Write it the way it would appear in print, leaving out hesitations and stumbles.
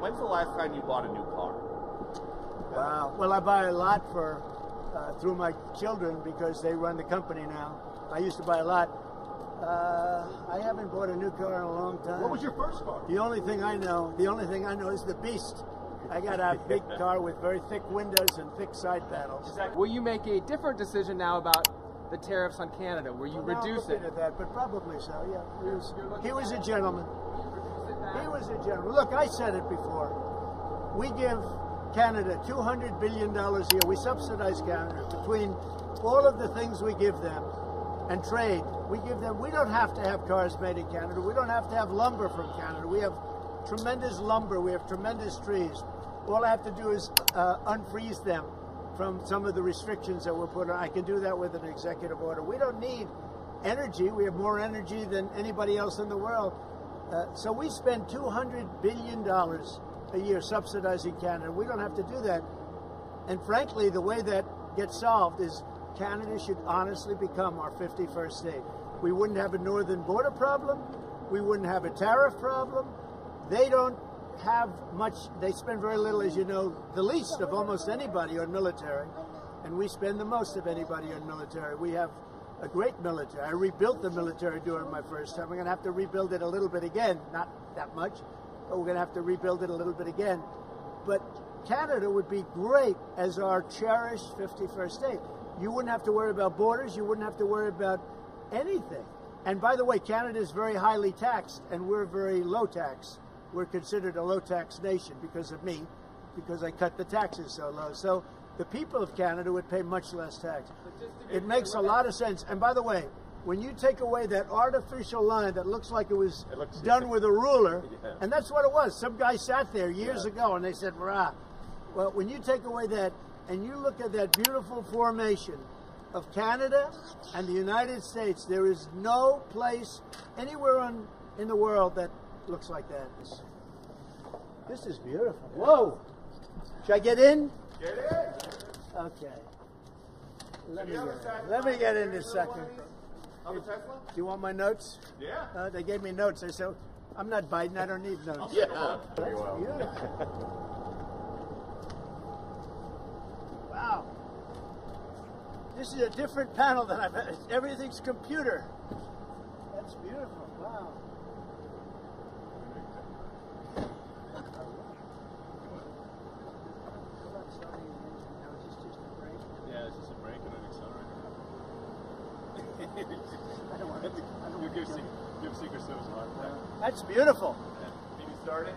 When's the last time you bought a new car? Wow. Well, I buy a lot for through my children because they run the company now. I used to buy a lot. I haven't bought a new car in a long time. What was your first car? The only thing I know is the Beast. I got a big car with very thick windows and thick side panels. Will you make a different decision now about the tariffs on Canada? Will you reduce it? At that, but probably so. Yeah, he was a gentleman. He was a gentleman. Look, I said it before. We give Canada $200 billion a year. We subsidize Canada between all of the things we give them and trade. We give them. We don't have to have cars made in Canada. We don't have to have lumber from Canada. We have tremendous lumber. We have tremendous trees. All I have to do is unfreeze them from some of the restrictions that were put on. I can do that with an executive order. We don't need energy. We have more energy than anybody else in the world. So we spend $200 billion a year subsidizing Canada. We don't have to do that. And frankly, the way that gets solved is Canada should honestly become our 51st state. We wouldn't have a northern border problem. We wouldn't have a tariff problem. They don't have much, they spend very little, as you know, the least of almost anybody on military, and we spend the most of anybody on military. We have a great military. I rebuilt the military during my first term. We're going to have to rebuild it a little bit again, not that much, but we're going to have to rebuild it a little bit again. But Canada would be great as our cherished 51st state. You wouldn't have to worry about borders. You wouldn't have to worry about anything. And by the way, Canada is very highly taxed, and we're very low tax. We're considered a low-tax nation because of me, because I cut the taxes so low. So the people of Canada would pay much less tax. It makes a lot of sense. And by the way, when you take away that artificial line that looks like it was done with a ruler, and that's what it was. Some guy sat there years ago, and they said, "Rah." Well, when you take away that, and you look at that beautiful formation of Canada and the United States, there is no place anywhere in the world that looks like that. This is beautiful. Whoa! Should I get in? Get in. Okay. Let me get in this second. Of a Tesla? Do you want my notes? Yeah. They gave me notes. I said, I'm not Biden. I don't need notes. Yeah. That's beautiful. Wow. This is a different panel than I've had. Everything's computer. That's beautiful. Wow. Yeah, it's just a brake and an accelerator. I don't want to. Give Secret Service a hard time. That's beautiful. Yeah. Maybe start it.